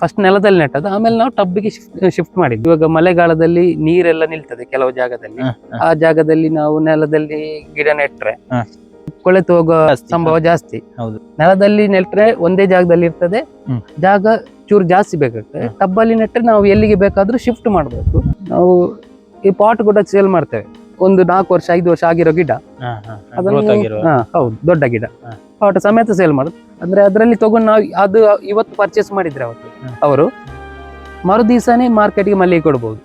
First ನೆಲದಲ್ಲಿ ನೆಟ್ಟದ್ದು, ಆಮೇಲೆ ನಾವು ಟಬ್ಬಿಗೆ ಶಿಫ್ಟ್ ಮಾಡಿದ್ವಿ. ಇವಾಗ ಮಳೆಗಾಲದಲ್ಲಿ ನೀರೆಲ್ಲ ನಿಲ್ತದೆ ಕೆಲವು ಜಾಗದಲ್ಲಿ, ಆ ಜಾಗದಲ್ಲಿ ನಾವು ನೆಲದಲ್ಲಿ ಗಿಡ ನೆಟ್ರೆ ಕೊಳೆತು ಹೋಗೋ ಸಂಭವ ಜಾಸ್ತಿ. ನೆಲದಲ್ಲಿ ನೆಟ್ರೆ ಒಂದೇ ಜಾಗದಲ್ಲಿ ಇರ್ತದೆ, ಜಾಗ ಚೂರು ಜಾಸ್ತಿ ಬೇಕಾಗ್ತದೆ. ಟಬ್ಬಲ್ಲಿ ನೆಟ್ರೆ ನಾವು ಎಲ್ಲಿಗೆ ಬೇಕಾದ್ರೂ ಶಿಫ್ಟ್ ಮಾಡ್ಬೇಕು. ನಾವು ಈ ಪಾಟ್ ಕೂಡ ಸೇಲ್ ಮಾಡ್ತೇವೆ. ಒಂದು 4 ವರ್ಷ 5 ವರ್ಷ ಆಗಿರೋ ಗಿಡ, ಹೌದು, ದೊಡ್ಡ ಗಿಡ ಪಾಟ್ ಸಮೇತ ಸೇಲ್ ಮಾಡುದು. ಅಂದ್ರೆ ಅದರಲ್ಲಿ ತಗೊಂಡು ನಾವು ಅದು ಇವತ್ತು ಪರ್ಚೇಸ್ ಮಾಡಿದ್ರೆ ಅವತ್ತು ಅವರು ಮರು ದಿವಸನೇ ಮಾರ್ಕೆಟ್ಗೆ ಮಲ್ಲಿಗೆ ಕೊಡ್ಬೋದು.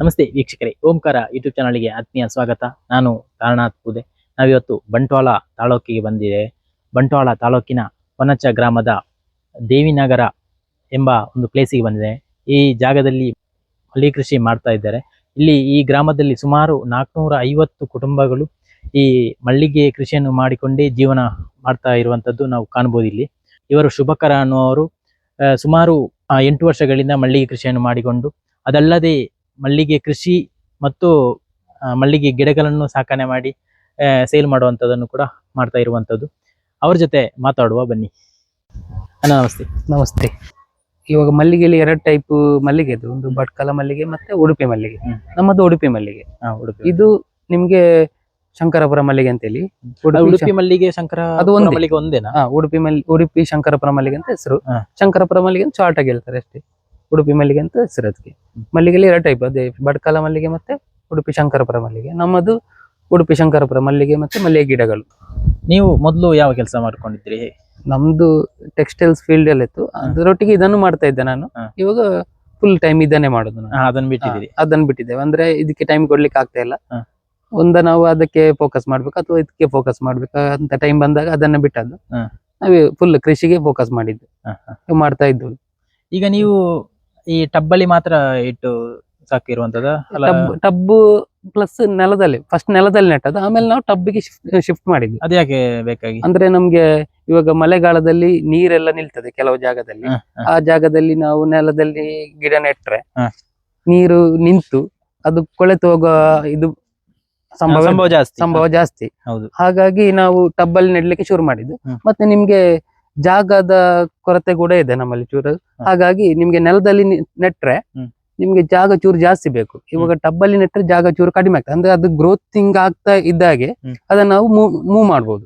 ನಮಸ್ತೆ ವೀಕ್ಷಕರೇ, ಓಂಕಾರ ಯೂಟ್ಯೂಬ್ ಚಾನಲ್ಗೆ ಆತ್ಮೀಯ ಸ್ವಾಗತ. ನಾನು ತಾರನಾಥ್ ಪೂದೆ. ನಾವಿವತ್ತು ಬಂಟ್ವಾಳ ತಾಲೂಕಿಗೆ ಬಂದಿದೆ. ಬಂಟ್ವಾಳ ತಾಲೂಕಿನ ಹೊನಚ ಗ್ರಾಮದ ದೇವಿನಗರ ಎಂಬ ಒಂದು ಪ್ಲೇಸಿಗೆ ಬಂದಿದೆ. ಈ ಜಾಗದಲ್ಲಿ ಮಲ್ಲಿಗೆ ಕೃಷಿ ಮಾಡ್ತಾ ಇದ್ದಾರೆ. ಇಲ್ಲಿ ಈ ಗ್ರಾಮದಲ್ಲಿ ಸುಮಾರು 450 ಕುಟುಂಬಗಳು ಈ ಮಲ್ಲಿಗೆ ಕೃಷಿಯನ್ನು ಮಾಡಿಕೊಂಡೇ ಜೀವನ ಮಾಡ್ತಾ ಇರುವಂತದ್ದು ನಾವು ಕಾಣಬಹುದು. ಇಲ್ಲಿ ಇವರು ಶುಭಕರ ಅನ್ನುವರು ಸುಮಾರು 8 ವರ್ಷಗಳಿಂದ ಮಲ್ಲಿಗೆ ಕೃಷಿಯನ್ನು ಮಾಡಿಕೊಂಡು, ಅದಲ್ಲದೆ ಮಲ್ಲಿಗೆ ಕೃಷಿ ಮತ್ತು ಮಲ್ಲಿಗೆ ಗಿಡಗಳನ್ನು ಸಾಕಣೆ ಮಾಡಿ ಸೇಲ್ ಮಾಡುವಂಥದ್ದನ್ನು ಕೂಡ ಮಾಡ್ತಾ ಇರುವಂಥದ್ದು. ಅವ್ರ ಜೊತೆ ಮಾತಾಡುವ ಬನ್ನಿ. ಅಣ್ಣ ನಮಸ್ತೆ. ನಮಸ್ತೆ. ಇವಾಗ ಮಲ್ಲಿಗೆಯಲ್ಲಿ 2 ಟೈಪ್ ಮಲ್ಲಿಗೆ ಇದೆ, ಒಂದು ಭಟ್ಕಳ ಮಲ್ಲಿಗೆ ಮತ್ತೆ ಉಡುಪಿ ಮಲ್ಲಿಗೆ. ನಮ್ಮದು ಉಡುಪಿ ಮಲ್ಲಿಗೆ. ಇದು ನಿಮ್ಗೆ ಶಂಕರಪುರ ಮಲ್ಲಿಗೆ ಅಂತ ಹೇಳಿ. ಉಡುಪಿ ಮಲ್ಲಿಗೆ ಶಂಕರ ಅದು ಮಲ್ಲಿಗೆ ಒಂದೇನಾ? ಉಡುಪಿ ಶಂಕರಪುರ ಮಲ್ಲಿಗೆ ಅಂತ ಹೆಸರು. ಶಂಕರಪುರ ಮಲ್ಲಿಗೆ ಅಂತ ಶಾರ್ಟ್ ಆಗಿ ಹೇಳ್ತಾರೆ ಅಷ್ಟೇ. ಉಡುಪಿ ಮಲ್ಲಿಗೆ ಅಂತ ಹೆಸರು ಅದಕ್ಕೆ. ಮಲ್ಲಿಗೆಯಲ್ಲಿ 2 ಟೈಪ್, ಅದೇ ಭಟ್ಕಳ ಮಲ್ಲಿಗೆ ಮತ್ತೆ ಉಡುಪಿ ಶಂಕರಪುರ ಮಲ್ಲಿಗೆ. ನಮ್ಮದು ಉಡುಪಿ ಶಂಕರಪುರ ಮಲ್ಲಿಗೆ ಮತ್ತೆ ಮಲ್ಲಿಗೆ ಗಿಡಗಳು. ನೀವು ಮೊದಲು ಯಾವ ಕೆಲಸ ಮಾಡ್ಕೊಂಡಿದ್ರಿ? ನಮ್ದು ಟೆಕ್ಸ್ಟೈಲ್ಸ್ ಫೀಲ್ಡ್ ಅಲ್ಲಿ ಇತ್ತು, ಅದರೊಟ್ಟಿಗೆ ಇದನ್ನು ಮಾಡ್ತಾ ಇದ್ದೆ ನಾನು. ಇವಾಗ ಫುಲ್ ಟೈಮ್ ಇದನ್ನೇ ಮಾಡುದು. ಅದನ್ನ ಬಿಟ್ಟಿದ್ದೇವೆ. ಅಂದ್ರೆ ಇದಕ್ಕೆ ಟೈಮ್ ಕೊಡ್ಲಿಕ್ಕೆ ಆಗ್ತಾ ಇಲ್ಲ. ನಾವು ಅದಕ್ಕೆ ಫೋಕಸ್ ಮಾಡ್ಬೇಕು ಅಥವಾ ಇದಕ್ಕೆ ಫೋಕಸ್ ಮಾಡ್ಬೇಕು ಅಂತ ಟೈಮ್ ಬಂದಾಗ ಅದನ್ನ ಬಿಟ್ಟದ್ದು. ನಾವೇ ಫುಲ್ ಕೃಷಿಗೆ ಫೋಕಸ್ ಮಾಡಿದ್ದು, ಮಾಡ್ತಾ ಇದ್ದು. ಈಗ ನೀವು ಈ ಟಬ್ಬಲ್ಲಿ ಮಾತ್ರ ಇಟ್ಟು ಸಾಕಿರುವಂತದ? ಟಬ್ಬು ಪ್ಲಸ್ ನೆಲದಲ್ಲಿ, ಫಸ್ಟ್ ನೆಲದಲ್ಲಿ ನೆಟ್ಟದ್ದು, ಆಮೇಲೆ ನಾವು ಟಬ್ಬಿಗೆ ಶಿಫ್ಟ್ ಮಾಡಿದ್ವಿ. ಅದ್ಯಾಕೆ ಬೇಕಾಗಿ? ಅಂದ್ರೆ ನಮ್ಗೆ ಇವಾಗ ಮಳೆಗಾಲದಲ್ಲಿ ನೀರೆಲ್ಲ ನಿಲ್ತದೆ ಕೆಲವು ಜಾಗದಲ್ಲಿ, ಆ ಜಾಗದಲ್ಲಿ ನಾವು ನೆಲದಲ್ಲಿ ಗಿಡ ನೆಟ್ರೆ ನೀರು ನಿಂತು ಅದು ಕೊಳೆತು ಹೋಗೋ ಇದು ಸಂಭವ ಜಾಸ್ತಿ. ಹಾಗಾಗಿ ನಾವು ಟಬ್ಬಲ್ಲಿ ನೆಡ್ಲಿಕ್ಕೆ ಶುರು ಮಾಡಿದ್ದು. ಮತ್ತೆ ನಿಮ್ಗೆ ಜಾಗದ ಕೊರತೆ ಕೂಡ ಇದೆ ನಮ್ಮಲ್ಲಿ ಚೂರು. ಹಾಗಾಗಿ ನಿಮ್ಗೆ ನೆಲದಲ್ಲಿ ನೆಟ್ರೆ ನಿಮ್ಗೆ ಜಾಗ ಚೂರು ಜಾಸ್ತಿ ಬೇಕು. ಇವಾಗ ಟಬ್ಬಲ್ಲಿ ನೆಟ್ರೆ ಜಾಗ ಚೂರು ಕಡಿಮೆ ಆಗ್ತದೆ. ಅಂದ್ರೆ ಅದು ಗ್ರೋತಿಂಗ್ ಆಗ್ತಾ ಇದ್ದಾಗೆ ಅದನ್ನ ನಾವು ಮೂವ್ ಮಾಡ್ಬೋದು,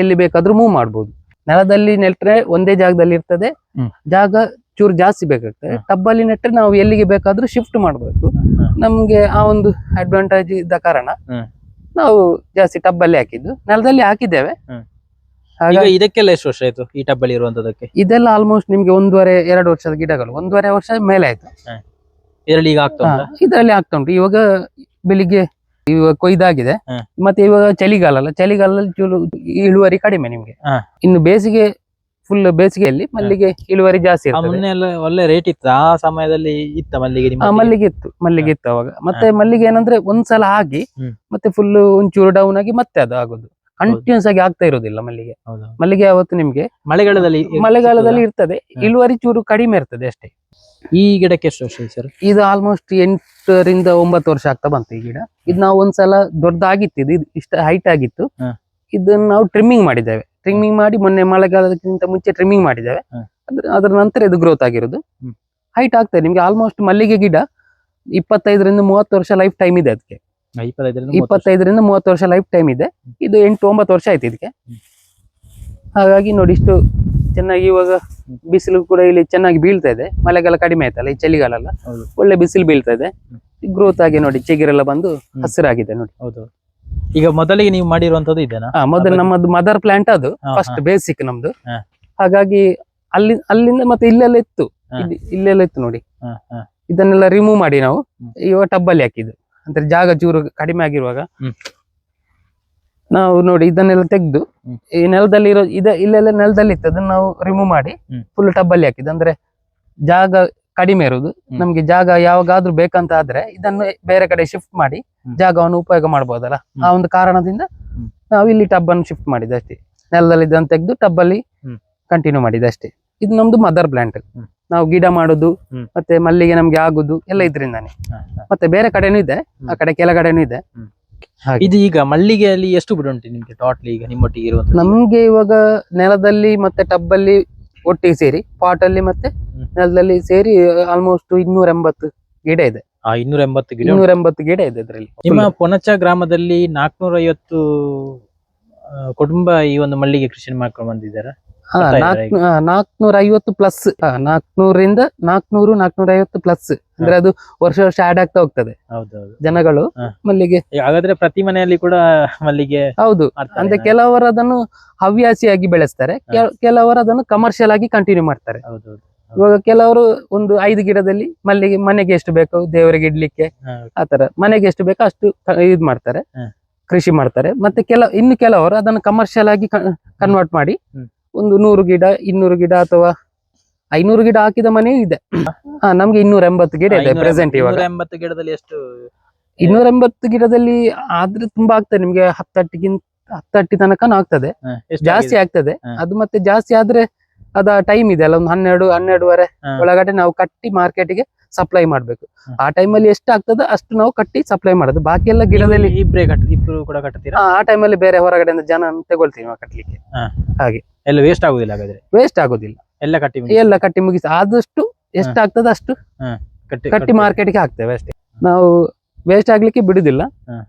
ಎಲ್ಲಿ ಬೇಕಾದ್ರೂ ಮೂವ್ ಮಾಡ್ಬೋದು. ನೆಲದಲ್ಲಿ ನೆಟ್ರೆ ಒಂದೇ ಜಾಗದಲ್ಲಿ ಇರ್ತದೆ, ಜಾಗ ಚೂರು ಜಾಸ್ತಿ ಬೇಕಾಗ್ತದೆ. ಟಬ್ಬಲ್ಲಿ ನೆಟ್ರೆ ನಾವು ಎಲ್ಲಿಗೆ ಬೇಕಾದ್ರೂ ಶಿಫ್ಟ್ ಮಾಡ್ಬೇಕು. ನಮ್ಗೆ ಆ ಒಂದು ಅಡ್ವಾಂಟೇಜ್ ಇದ್ದ ಕಾರಣ ನಾವು ಜಾಸ್ತಿ ಟಬ್ಬಲ್ಲಿ ಹಾಕಿದ್ದು. ನೆಲದಲ್ಲಿ ಹಾಕಿದ್ದೇವೆ. ಇದಕ್ಕೆಲ್ಲ ಎಷ್ಟು ವರ್ಷ ಆಯ್ತು ಈ ಟಬ್ಬಲ್ಲಿ ಇರುವಂತದಕ್ಕೆ? ಇದೆಲ್ಲ ಆಲ್ಮೋಸ್ಟ್ ನಿಮ್ಗೆ 1.5-2 ವರ್ಷದ ಗಿಡಗಳು, 1.5 ವರ್ಷ ಮೇಲೆ ಆಯ್ತು. ಇದರಲ್ಲಿ ಆಗ್ತಾ ಉಂಟು. ಇವಾಗ ಬೆಳಿಗ್ಗೆ ಇವಾಗ ಕೊಯ್ದಾಗಿದೆ. ಮತ್ತೆ ಇವಾಗ ಚಳಿಗಾಲದಲ್ಲಿ ಚೂರು ಇಳುವರಿ ಕಡಿಮೆ ನಿಮ್ಗೆ. ಇನ್ನು ಬೇಸಿಗೆ, ಫುಲ್ ಬೇಸಿಗೆಯಲ್ಲಿ ಮಲ್ಲಿಗೆ ಇಳುವರಿ ಜಾಸ್ತಿ ಇರ್ತದೆ. ಒಳ್ಳೆ ರೇಟ್ ಇತ್ತು ಆ ಸಮಯದಲ್ಲಿ? ಇತ್ತ ಮಲ್ಲಿಗೆ? ಮಲ್ಲಿಗೆ ಇತ್ತು ಅವಾಗ. ಮತ್ತೆ ಮಲ್ಲಿಗೆ ಏನಂದ್ರೆ ಒಂದ್ಸಲ ಆಗಿ ಮತ್ತೆ ಫುಲ್ ಒಂಚೂರು ಡೌನ್ ಆಗಿ ಮತ್ತೆ ಅದು ಆಗೋದು, ಕಂಟಿನ್ಯೂಸ್ ಆಗಿ ಆಗ್ತಾ ಇರೋದಿಲ್ಲ ಮಲ್ಲಿಗೆ. ಮಲ್ಲಿಗೆ ಯಾವತ್ತು ನಿಮ್ಗೆ ಮಳೆಗಾಲದಲ್ಲಿ ಇರ್ತದೆ, ಇಳುವರಿ ಚೂರು ಕಡಿಮೆ ಇರ್ತದೆ ಅಷ್ಟೇ. ಈ ಗಿಡಕ್ಕೆ ಎಷ್ಟು ವರ್ಷ ಸರ್? ಇದು ಆಲ್ಮೋಸ್ಟ್ 8-9 ವರ್ಷ ಆಗ್ತಾ ಬಂತು ಈ ಗಿಡ. ಇದು ನಾವು ಒಂದ್ಸಲ ದೊಡ್ಡದಾಗಿತ್ತು, ಇದು ಇಷ್ಟ ಹೈಟ್ ಆಗಿತ್ತು. ಇದನ್ನ ನಾವು ಟ್ರಿಮ್ಮಿಂಗ್ ಮಾಡಿದ್ದೇವೆ. ಟ್ರಿಮ್ಮಿಂಗ್ ಮಾಡಿ ಮೊನ್ನೆ ಮಳೆಗಾಲಕ್ಕಿಂತ ಮುಂಚೆ ಟ್ರಿಮ್ಮಿಂಗ್ ಮಾಡಿದ್ದೇವೆ. ಅದರ ನಂತರ ಇದು ಗ್ರೋತ್ ಆಗಿರೋದು, ಹೈಟ್ ಆಗ್ತದೆ ನಿಮ್ಗೆ. ಆಲ್ಮೋಸ್ಟ್ ಮಲ್ಲಿಗೆ ಗಿಡ 25-30 ವರ್ಷ ಲೈಫ್ ಟೈಮ್ ಇದೆ ಅದಕ್ಕೆ. 25-30 ವರ್ಷ ಲೈಫ್ ಟೈಮ್ ಇದೆ. ಇದು 8-9 ವರ್ಷ ಆಯ್ತು ಇದಕ್ಕೆ. ಹಾಗಾಗಿ ನೋಡಿ ಇಷ್ಟು ಚೆನ್ನಾಗಿ. ಇವಾಗ ಬಿಸಿಲು ಕೂಡ ಇಲ್ಲಿ ಚೆನ್ನಾಗಿ ಬೀಳ್ತಾ ಇದೆ. ಮಳೆಗಾಲ ಕಡಿಮೆ ಆಯ್ತಲ್ಲ, ಈ ಚಳಿಗಾಲ ಅಲ್ಲ, ಒಳ್ಳೆ ಬಿಸಿಲು ಬೀಳ್ತಾ ಇದೆ. ಗ್ರೋತ್ ಆಗಿ ನೋಡಿ ಚಿಗುರೆಲ್ಲ ಬಂದು ಹಸಿರಾಗಿದೆ ನೋಡಿ. ಹೌದು. ಈಗ ಮೊದಲಿಗೆ ನೀವು ಮಾಡಿರುವಂತದ್ದು ಇದೇನಾ? ಮೊದಲು ನಮ್ಮದು ಮದರ್ ಪ್ಲಾಂಟ್, ಅದು ಫಸ್ಟ್ ಬೇಸಿಕ್ ನಮ್ದು. ಹಾಗಾಗಿ ಅಲ್ಲಿಂದ ಮತ್ತೆ ಇಲ್ಲೆಲ್ಲ ಇತ್ತು ನೋಡಿ. ಇದನ್ನೆಲ್ಲ ರಿಮೂವ್ ಮಾಡಿ ನಾವು ಇವಾಗ ಟಬ್ಬಲ್ಲಿ ಹಾಕಿದ್ದು. ಅಂದ್ರೆ ಜಾಗ ಚೂರು ಕಡಿಮೆ ಆಗಿರುವಾಗ ನಾವು ನೋಡಿ ಇದನ್ನೆಲ್ಲ ತೆಗೆದು ಈ ನೆಲದಲ್ಲಿ ಇರೋ ಇಲ್ಲೆಲ್ಲ ನೆಲದಲ್ಲಿ ಇತ್ತು, ಅದನ್ನ ನಾವು ರಿಮೂವ್ ಮಾಡಿ ಫುಲ್ ಟಬ್ಬಲ್ಲಿ ಹಾಕಿದ್ದು. ಅಂದ್ರೆ ಜಾಗ ಕಡಿಮೆ ಇರುವುದು, ನಮ್ಗೆ ಜಾಗ ಯಾವಾಗಾದ್ರೂ ಬೇಕಂತ ಆದ್ರೆ ಇದನ್ನು ಬೇರೆ ಕಡೆ ಶಿಫ್ಟ್ ಮಾಡಿ ಜಾಗವನ್ನು ಉಪಯೋಗ ಮಾಡಬಹುದಲ್ಲ. ಆ ಒಂದು ಕಾರಣದಿಂದ ನಾವು ಇಲ್ಲಿ ಟಬ್ ಅನ್ನು ಶಿಫ್ಟ್ ಮಾಡಿದೆ ಅಷ್ಟೇ. ನೆಲದಲ್ಲಿ ಇದನ್ನು ತೆಗೆದು ಟಬ್ಬಲ್ಲಿ ಕಂಟಿನ್ಯೂ ಮಾಡಿದೆ ಅಷ್ಟೇ. ಇದು ನಮ್ದು ಮದರ್ ಪ್ಲಾಂಟ್. ನಾವು ಗಿಡ ಮಾಡುದು ಮತ್ತೆ ಮಲ್ಲಿಗೆ ನಮ್ಗೆ ಆಗುದು ಎಲ್ಲ ಇದ್ರಿಂದಾನೆ. ಮತ್ತೆ ಬೇರೆ ಕಡೆನೂ ಇದೆ, ಆ ಕಡೆ ಕೆಳಗಡೆನೂ ಇದೆ. ಇದು ಈಗ ಮಲ್ಲಿಗೆಯಲ್ಲಿ ಎಷ್ಟು ಬಿಡ ಉಂಟು ನಿಮ್ಗೆ ಟೋಟಲಿ ಈಗ ನಿಮ್ಮೊಟ್ಟಿಗೆ ಇರುವಂತ? ನಮ್ಗೆ ಇವಾಗ ನೆಲದಲ್ಲಿ ಮತ್ತೆ ಟಬ್ಬಲ್ಲಿ ಒಟ್ಟಿಗೆ ಸೇರಿ ಪಾಟ್ ಅಲ್ಲಿ ಮತ್ತೆ ನೆಲದಲ್ಲಿ ಸೇರಿ ಆಲ್ಮೋಸ್ಟ್ 280 ಗಿಡ ಇದೆ. 280 ಗಿಡ 280 ಗಿಡ ಇದೆ ಇದರಲ್ಲಿ. ನಿಮ್ಮ ಪೊನಚ ಗ್ರಾಮದಲ್ಲಿ 450 ಕುಟುಂಬ ಈ ಒಂದು ಮಲ್ಲಿಗೆ ಕೃಷಿ ಮಾಡ್ಕೊಂಡು ಬಂದಿದ್ದಾರೆ. 450 ಪ್ಲಸ್, 400ರಿಂದ 450 ಪ್ಲಸ್. ಅಂದ್ರೆ ಅದು ವರ್ಷ ವರ್ಷ ಆಡ್ ಆಗ್ತಾ ಹೋಗ್ತದೆ ಹೌದೌದು ಜನಗಳು ಮಲ್ಲಿಗೆ. ಹಾಗಾದ್ರೆ ಪ್ರತಿ ಮನೆಯಲ್ಲಿ ಕೂಡ ಮಲ್ಲಿಗೆ ಹೌದು. ಅಂದ್ರೆ ಕೆಲವರು ಅದನ್ನು ಹವ್ಯಾಸಿಯಾಗಿ ಬೆಳೆಸ್ತಾರೆ, ಕೆಲವರು ಅದನ್ನು ಕಮರ್ಷಿಯಲ್ ಆಗಿ ಕಂಟಿನ್ಯೂ ಮಾಡ್ತಾರೆ. ಹೌದೌದು. ಇವಾಗ ಕೆಲವರು ಒಂದು 5 ಗಿಡದಲ್ಲಿ ಮಲ್ಲಿಗೆ ಮನೆಗೆ ಎಷ್ಟು ಬೇಕು ದೇವರಿಗೆ ಇಡ್ಲಿಕ್ಕೆ ಆತರ ಮನೆಗೆ ಎಷ್ಟು ಬೇಕೋ ಅಷ್ಟು ಇದ್ ಮಾಡ್ತಾರೆ, ಕೃಷಿ ಮಾಡ್ತಾರೆ. ಮತ್ತೆ ಇನ್ನು ಕೆಲವರು ಅದನ್ನು ಕಮರ್ಷಿಯಲ್ ಆಗಿ ಕನ್ವರ್ಟ್ ಮಾಡಿ ಒಂದು 100 ಗಿಡ 200 ಗಿಡ ಅಥವಾ 500 ಗಿಡ ಹಾಕಿದ ಮನೆಯೂ ಇದೆ. ನಮ್ಗೆ 280 ಗಿಡ ಇದೆ ಪ್ರೆಸೆಂಟ್. ಇವಾಗ 280 ಗಿಡದಲ್ಲಿ ಎಷ್ಟು? 280 ಗಿಡದಲ್ಲಿ ಆದ್ರೆ ತುಂಬಾ ಆಗ್ತದೆ ನಿಮ್ಗೆ 10 ತನಕ ಆಗ್ತದೆ, ಜಾಸ್ತಿ ಆಗ್ತದೆ. ಅದು ಮತ್ತೆ ಜಾಸ್ತಿ ಆದ್ರೆ ಅದ ಟೈಮ್ ಇದೆ ಅಲ್ಲ, ಒಂದು 12-12:30 ಒಳಗಡೆ ನಾವು ಕಟ್ಟಿ ಮಾರ್ಕೆಟ್ಗೆ ಸಪ್ಲೈ ಮಾಡ್ಬೇಕು. ಆ ಟೈಮಲ್ಲಿ ಎಷ್ಟು ಆಗ್ತದೆ ಅಷ್ಟು ನಾವು ಕಟ್ಟಿ ಸಪ್ಲೈ ಮಾಡೋದು. ಬಾಕಿ ಎಲ್ಲ ಗಿಡದಲ್ಲಿ ಇಬ್ರು ಕೂಡ ಕಟ್ತೀರಾ? ಆ ಟೈಮಲ್ಲಿ ಬೇರೆ ಹೊರಗಡೆಯಿಂದ ಜನ ತಗೊಳ್ತೀವಿ ನಾವು ಕಟ್ಲಿಕ್ಕೆ. ಹಾಗೆ ಎಲ್ಲ ವೇಸ್ಟ್ ಆಗುದಿಲ್ಲ ಹಾಗಾದ್ರೆ? ವೇಸ್ಟ್ ಆಗುದಿಲ್ಲ, ಎಲ್ಲ ಕಟ್ಟಿ ಮುಗಿಸಿ ಆದಷ್ಟು ಎಷ್ಟಾಗ್ತದೆ ಅಷ್ಟು ಕಟ್ಟಿ ಮಾರ್ಕೆಟ್ಗೆ ಹಾಕ್ತೇವೆ ಅಷ್ಟೇ. ನಾವು ವೇಸ್ಟ್ ಆಗ್ಲಿಕ್ಕೆ ಬಿಡುದಿಲ್ಲ.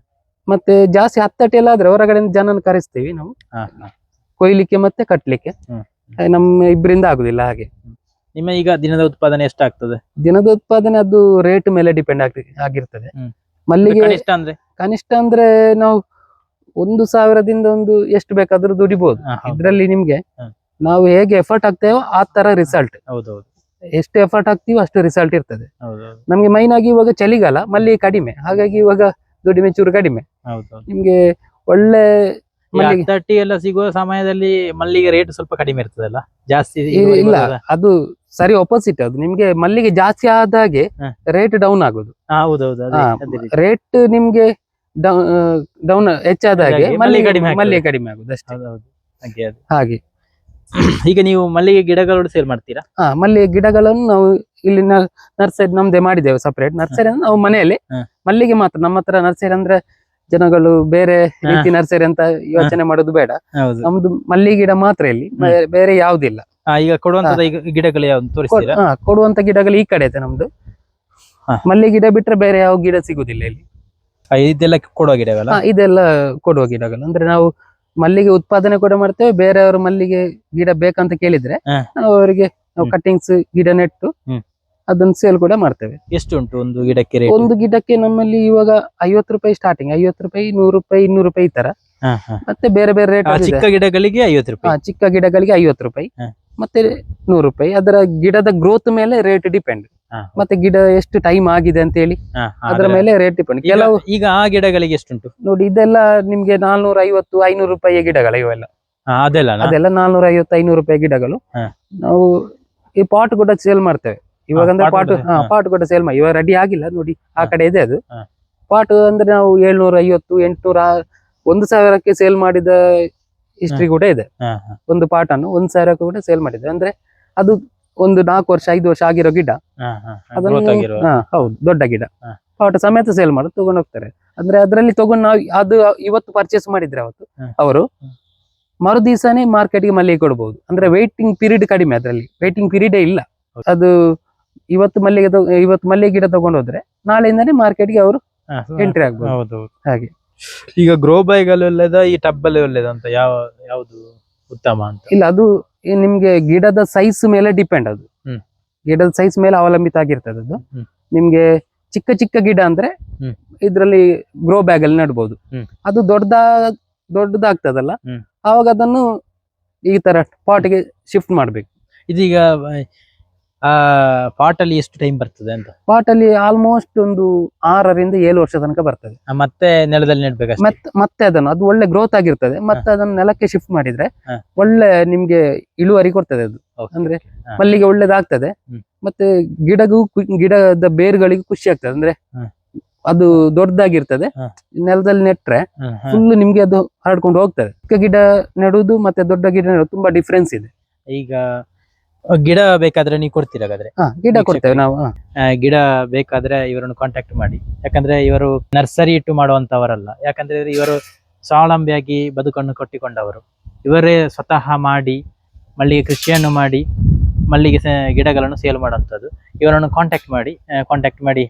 ಮತ್ತೆ ಜಾಸ್ತಿ 10 ಎಲ್ಲ ಆದ್ರೆ ಹೊರಗಡೆಯಿಂದ ಜನನ ಕರೆಸ್ತೀವಿ ನಾವು ಕೊಯ್ಲಿಕ್ಕೆ ಮತ್ತೆ ಕಟ್ಲಿಕ್ಕೆ. ನಮ್ಮ ಇಬ್ಬರಿಂದ ಆಗುದಿಲ್ಲ ಹಾಗೆ. ನಿಮ್ಮ ಈಗ ದಿನದ ಉತ್ಪಾದನೆ ಎಷ್ಟಾಗ್ತದೆ? ದಿನದ ಉತ್ಪಾದನೆ ಅದು ರೇಟ್ ಮೇಲೆ ಡಿಪೆಂಡ್ ಆಗಿರ್ತದೆ. ಮಲ್ಲಿಗೆ ಕನಿಷ್ಠ ಅಂದ್ರೆ ನಾವು 1,000ದಿಂದ ಒಂದು ಎಷ್ಟು ಬೇಕಾದ್ರೂ ದುಡಿಬಹುದು. ಇದ್ರಲ್ಲಿ ನಿಮ್ಗೆ ನಾವು ಹೇಗೆ ಎಫರ್ಟ್ ಹಾಕ್ತೇವೋ ಆ ತರ ರಿಸಲ್ಟ್. ಎಷ್ಟು ಎಫರ್ಟ್ ಹಾಕ್ತೀವೋ ಅಷ್ಟು ರಿಸಲ್ಟ್ ಇರ್ತದೆ. ನಮ್ಗೆ ಮೈನ್ ಆಗಿ ಇವಾಗ ಚಳಿಗಾಲ, ಮಲ್ಲಿಗೆ ಕಡಿಮೆ, ಹಾಗಾಗಿ ಇವಾಗ ದುಡಿಮೆ ಚೂರು ಕಡಿಮೆ. ನಿಮ್ಗೆ ಒಳ್ಳೆ 30 ಎಲ್ಲ ಸಿಗುವ ಸಮಯದಲ್ಲಿ ಮಲ್ಲಿಗೆ ರೇಟ್ ಸ್ವಲ್ಪ ಕಡಿಮೆ ಇರ್ತದಲ್ಲ, ಜಾಸ್ತಿ ಇಲ್ಲ. ಅದು ಸರಿ ಆಪೋಸಿಟ್. ಅದು ನಿಮ್ಗೆ ಮಲ್ಲಿಗೆ ಜಾಸ್ತಿ ಆದಾಗೆ ರೇಟ್ ಡೌನ್ ಆಗುದು. ರೇಟ್ ನಿಮ್ಗೆ ಡೌನ್ ಹೆಚ್ಚಾದ ಹಾಗೆ ಮಲ್ಲಿಗೆ ಕಡಿಮೆ ಆಗುದು ಅಷ್ಟೇ. ಹಾಗೆ ಈಗ ನೀವು ಮಲ್ಲಿಗೆ ಗಿಡಗಳು ಸೇಲ್ ಮಾಡ್ತೀರಾ? ಮಲ್ಲಿಗೆ ಗಿಡಗಳನ್ನು ನಾವು ಇಲ್ಲಿ ನರ್ಸರಿ ನಮ್ದೇ ಮಾಡಿದ್ದೇವೆ, ಸಪರೇಟ್ ನರ್ಸರಿ. ಅಂದ್ರೆ ನಾವು ಮನೆಯಲ್ಲಿ ಮಲ್ಲಿಗೆ ಮಾತ್ರ. ನಮ್ಮ ಹತ್ರ ನರ್ಸರಿ ಅಂದ್ರೆ ಜನಗಳು ಬೇರೆ ರೀತಿ ನರ್ಸರಿ ಅಂತ ಯೋಚನೆ ಮಾಡೋದು ಬೇಡ. ನಮ್ದು ಮಲ್ಲಿಗೆ ಗಿಡ ಮಾತ್ರ ಇಲ್ಲಿ, ಬೇರೆ ಯಾವ್ದಿಲ್ಲ. ಈಗ ಕೊಡುವಂತ ಗಿಡಗಳು ಯಾವ್ದು ತೋರಿಸ್ತೀರಾ? ಕೊಡುವಂತ ಗಿಡಗಳು ಈ ಕಡೆ ಇದೆ ನಮ್ದು. ಮಲ್ಲಿಗೆ ಗಿಡ ಬಿಟ್ರೆ ಬೇರೆ ಯಾವ ಗಿಡ ಸಿಗುದಿಲ್ಲ ಇಲ್ಲಿ. ಇದೆಲ್ಲ ಕೊಡುವ ಗಿಡಗಳ? ಇದೆಲ್ಲ ಕೊಡುವ ಗಿಡಗಳು. ಅಂದ್ರೆ ನಾವು ಮಲ್ಲಿಗೆ ಉತ್ಪಾದನೆ ಕೂಡ ಮಾಡ್ತೇವೆ. ಬೇರೆಯವರು ಮಲ್ಲಿಗೆ ಗಿಡ ಬೇಕಂತ ಕೇಳಿದ್ರೆ ನಾವು ಅವರಿಗೆ ಕಟ್ಟಿಂಗ್ಸ್ ಗಿಡ ನೆಟ್ಟು ಅದನ್ನ ಸೇಲ್ ಕೂಡ ಮಾಡ್ತೇವೆ. ಎಷ್ಟು ಉಂಟು ಒಂದು ಗಿಡಕ್ಕೆ? ಒಂದು ಗಿಡಕ್ಕೆ ನಮ್ಮಲ್ಲಿ ಇವಾಗ 50 ರೂಪಾಯಿ ಸ್ಟಾರ್ಟಿಂಗ್, 50 ರೂಪಾಯಿ, 100 ರೂಪಾಯಿ, 200 ರೂಪಾಯಿ ಈ ತರ. ಮತ್ತೆ ಬೇರೆ ಬೇರೆ ರೇಟ್. ಚಿಕ್ಕ ಗಿಡಗಳಿಗೆ 50 ರೂಪಾಯಿ? ಚಿಕ್ಕ ಗಿಡಗಳಿಗೆ 50 ರೂಪಾಯಿ ಮತ್ತೆ 100 ರೂಪಾಯಿ. ಅದರ ಗಿಡದ ಗ್ರೋತ್ ಮೇಲೆ ರೇಟ್ ಡಿಪೆಂಡ್. ಮತ್ತೆ ಗಿಡ ಎಷ್ಟು ಟೈಮ್ ಆಗಿದೆ ಅಂತ ಹೇಳಿ ಅದರ ಮೇಲೆ ರೇಟ್ ಡಿಪೆಂಡ್. ಕೆಲವು ಈಗ ಆ ಗಿಡಗಳಿಗೆ ಎಷ್ಟುಂಟು ನೋಡಿ, ಇದೆಲ್ಲ ನಿಮ್ಗೆ 450, 500 ರೂಪಾಯಿಯ ಗಿಡಗಳು ಇವೆಲ್ಲ. ಅದೆಲ್ಲ 450, 500 ರೂಪಾಯಿ ಗಿಡಗಳು. ನಾವು ಈ ಪಾಟ್ ಕೂಡ ಸೇಲ್ ಮಾಡ್ತೇವೆ ಇವಾಗ. ಅಂದ್ರೆ ಪಾಟ್ ಕೂಡ ಸೇಲ್ ಮಾಡಿ ಇವಾಗ ರೆಡಿ ಆಗಿಲ್ಲ ನೋಡಿ, ಆ ಕಡೆ ಇದೆ ಅದು ಪಾಟ್. ಅಂದ್ರೆ ನಾವು 750, 800, 1,000ಕ್ಕೆ ಸೇಲ್ ಮಾಡಿದ ಹಿಸ್ಟ್ರಿ ಕೂಡ ಇದೆ. ಒಂದು ಪಾಟ್ ಅನ್ನು 1,000ಕ್ಕೆ ಕೂಡ ಸೇಲ್ ಮಾಡಿದೆ. ಅಂದ್ರೆ ಅದು ಒಂದು 4 ವರ್ಷ 5 ವರ್ಷ ಆಗಿರೋ ಗಿಡ. ಹೌದು, ದೊಡ್ಡ ಗಿಡ. ಪಾಟ್ ಸಮೇತ ಸೇಲ್ ಮಾಡಿ ತಗೊಂಡು ಹೋಗ್ತಾರೆ. ಅಂದ್ರೆ ಅದರಲ್ಲಿ ತಗೊಂಡು ನಾವು ಅದು ಇವತ್ತು ಪರ್ಚೇಸ್ ಮಾಡಿದ್ರೆ ಅವತ್ತು ಅವರು ಮರು ದಿವಸನೇ ಮಾರ್ಕೆಟ್ಗೆ ಮಲ್ಲಿಗೆ ಕೊಡಬಹುದು. ಅಂದ್ರೆ ವೇಟಿಂಗ್ ಪೀರಿಯಡ್ ಕಡಿಮೆ, ಅದರಲ್ಲಿ ವೇಟಿಂಗ್ ಪೀರಿಯಡೇ ಇಲ್ಲ. ಅದು ಇವತ್ತು ಮಲ್ಲಿಗೆ ಗಿಡ ತಗೊಂಡು ಹೋದ್ರೆ ನಾಳೆಯಿಂದಾನೇ ಮಾರ್ಕೆಟ್ಗೆ ಅವರು ಎಂಟ್ರಿ ಆಗ್ಬೋದು. ಹಾಗೆ ಈಗ ಗ್ರೋ ಬೈಗಲ್ಲಿ ಒಳ್ಳೇದ ಈ ಟಬ್ ಅಲ್ಲಿ ಒಳ್ಳೇದ ಅಂತ ಯಾವುದು ಉತ್ತಮ ಅಂತ? ಇಲ್ಲ, ಅದು ನಿಮ್ಗೆ ಗಿಡದ ಸೈಜ್ ಮೇಲೆ ಡಿಪೆಂಡ್. ಅದು ಗಿಡದ ಸೈಜ್ ಮೇಲೆ ಅವಲಂಬಿತ ಆಗಿರ್ತದೆ. ಅದು ನಿಮ್ಗೆ ಚಿಕ್ಕ ಚಿಕ್ಕ ಗಿಡ ಅಂದ್ರೆ ಇದ್ರಲ್ಲಿ ಗ್ರೋ ಬ್ಯಾಗ್ ಅಲ್ಲಿ ನೆಡ್ಬೋದು. ಅದು ದೊಡ್ಡದಾಗ್ತದಲ್ಲ, ಅವಾಗ ಅದನ್ನು ಈ ತರ ಪಾಟ್ಗೆ ಶಿಫ್ಟ್ ಮಾಡ್ಬೇಕು. ಇದೀಗ ಪಾಟ್ ಅಲ್ಲಿ ಎಷ್ಟು ಟೈಮ್ ಬರ್ತದೆ ಅಂತ? ಪಾಟ್ ಅಲ್ಲಿ ಆಲ್ಮೋಸ್ಟ್ ಒಂದು 6ರಿಂದ 7 ವರ್ಷ ತನಕ ಬರ್ತದೆ. ಮತ್ತೆ ನೆಲದಲ್ಲಿ ನೆಡ್ಬೇಕು. ಮತ್ತೆ ಅದು ಒಳ್ಳೆ ಗ್ರೋತ್ ಆಗಿರ್ತದೆ. ಮತ್ತೆ ಅದನ್ನ ನೆಲಕ್ಕೆ ಶಿಫ್ಟ್ ಮಾಡಿದ್ರೆ ಒಳ್ಳೆ ನಿಮ್ಗೆ ಇಳುವರಿ ಕೊಡ್ತದೆ. ಅದು ಅಂದ್ರೆ ಮಲ್ಲಿಗೆ ಒಳ್ಳೇದಾಗ್ತದೆ. ಮತ್ತೆ ಗಿಡದ ಬೇರುಗಳಿಗೂ ಖುಷಿ ಆಗ್ತದೆ. ಅಂದ್ರೆ ಅದು ದೊಡ್ಡದಾಗಿರ್ತದೆ. ನೆಲದಲ್ಲಿ ನೆಟ್ರೆ ಫುಲ್ ನಿಮ್ಗೆ ಅದು ಹರಡ್ಕೊಂಡು ಹೋಗ್ತದೆ. ಚಿಕ್ಕ ಗಿಡ ನೆಡುದು ಮತ್ತೆ ದೊಡ್ಡ ಗಿಡ ನೆಡುದು ತುಂಬಾ ಡಿಫ್ರೆನ್ಸ್ ಇದೆ. ಈಗ ಗಿಡ ಬೇಕಾದ್ರೆ ನೀವು ಕೊಡ್ತೀರಾ? ಹಾಗಾದ್ರೆ ಗಿಡ ಕೊಡ್ತೇವೆ ನಾವು. ಗಿಡ ಬೇಕಾದ್ರೆ ಇವರನ್ನು ಕಾಂಟ್ಯಾಕ್ಟ್ ಮಾಡಿ. ಯಾಕಂದ್ರೆ ಇವರು ನರ್ಸರಿ ಇಟ್ಟು ಮಾಡುವಂತವರಲ್ಲ. ಯಾಕಂದ್ರೆ ಇವರು ಸ್ವಾವಲಂಬಿಯಾಗಿ ಬದುಕನ್ನು ಕಟ್ಟಿಕೊಂಡವರು. ಇವರೇ ಸ್ವತಃ ಮಾಡಿ ಮಲ್ಲಿಗೆ ಕೃಷಿಯನ್ನು ಮಾಡಿ ಮಲ್ಲಿಗೆ ಗಿಡಗಳನ್ನು ಸೇಲ್ ಮಾಡುವಂಥದ್ದು. ಇವರನ್ನು ಕಾಂಟ್ಯಾಕ್ಟ್ ಮಾಡಿ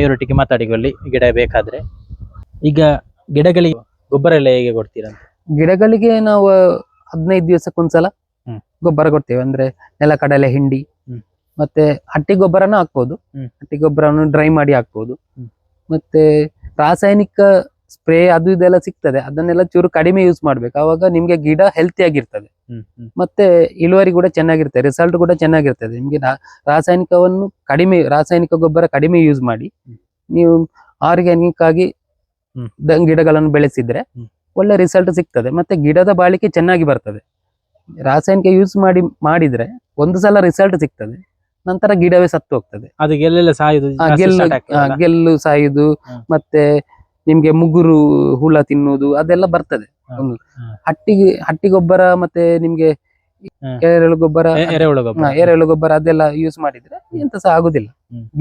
ಇವರೊಟ್ಟಿಗೆ ಮಾತಾಡಿಕೊಳ್ಳಿ ಗಿಡ ಬೇಕಾದ್ರೆ. ಈಗ ಗಿಡಗಳಿಗೆ ಗೊಬ್ಬರ ಎಲ್ಲ ಹೇಗೆ ಕೊಡ್ತೀರಾ? ಗಿಡಗಳಿಗೆ ನಾವು 15 ದಿವಸಕ್ಕೊಂದ್ಸಲ ಗೊಬ್ಬರ ಕೊಡ್ತೇವೆ. ಅಂದ್ರೆ ನೆಲಕಡಲೆ ಹಿಂಡಿ ಮತ್ತೆ ಹಟ್ಟಿ ಗೊಬ್ಬರನ ಹಾಕ್ಬೋದು. ಹಟ್ಟಿ ಗೊಬ್ಬರವನ್ನು ಡ್ರೈ ಮಾಡಿ ಹಾಕ್ಬೋದು. ಮತ್ತೆ ರಾಸಾಯನಿಕ ಸ್ಪ್ರೇ ಅದು ಇದೆಲ್ಲ ಸಿಗ್ತದೆ, ಅದನ್ನೆಲ್ಲ ಚೂರು ಕಡಿಮೆ ಯೂಸ್ ಮಾಡ್ಬೇಕು. ಅವಾಗ ನಿಮ್ಗೆ ಗಿಡ ಹೆಲ್ತಿ ಆಗಿರ್ತದೆ, ಮತ್ತೆ ಇಳುವರಿ ಕೂಡ ಚೆನ್ನಾಗಿರ್ತದೆ, ರಿಸಲ್ಟ್ ಕೂಡ ಚೆನ್ನಾಗಿರ್ತದೆ. ನಿಮ್ಗೆ ರಾಸಾಯನಿಕ ಗೊಬ್ಬರ ಕಡಿಮೆ ಯೂಸ್ ಮಾಡಿ ನೀವು ಆರ್ಗ್ಯಾನಿಕ್ ಆಗಿ ಗಿಡಗಳನ್ನು ಬೆಳೆಸಿದ್ರೆ ಒಳ್ಳೆ ರಿಸಲ್ಟ್ ಸಿಗ್ತದೆ, ಮತ್ತೆ ಗಿಡದ ಬಾಳಿಕೆ ಚೆನ್ನಾಗಿ ಬರ್ತದೆ. ರಾಸಾಯನಿಕ ಯೂಸ್ ಮಾಡಿದ್ರೆ ಒಂದು ಸಲ ರಿಸಲ್ಟ್ ಸಿಗ್ತದೆ, ನಂತರ ಗಿಡವೇ ಸತ್ತು ಹೋಗ್ತದೆ. ಅದು ಗೆಲ್ಲೆಲ್ಲ ಸಾಯುದು, ಗೆಲ್ಲು ಸಾಯುದು, ಮತ್ತೆ ನಿಮ್ಗೆ ಮುಗುರು ಹುಳ ತಿನ್ನುವುದು ಅದೆಲ್ಲ ಬರ್ತದೆ. ಹಟ್ಟಿ ಗೊಬ್ಬರ ಮತ್ತೆ ನಿಮ್ಗೆ ಎರೆಹುಳು ಗೊಬ್ಬರ ಅದೆಲ್ಲ ಯೂಸ್ ಮಾಡಿದ್ರೆ ಎಂತ ಸಹ ಆಗುದಿಲ್ಲ,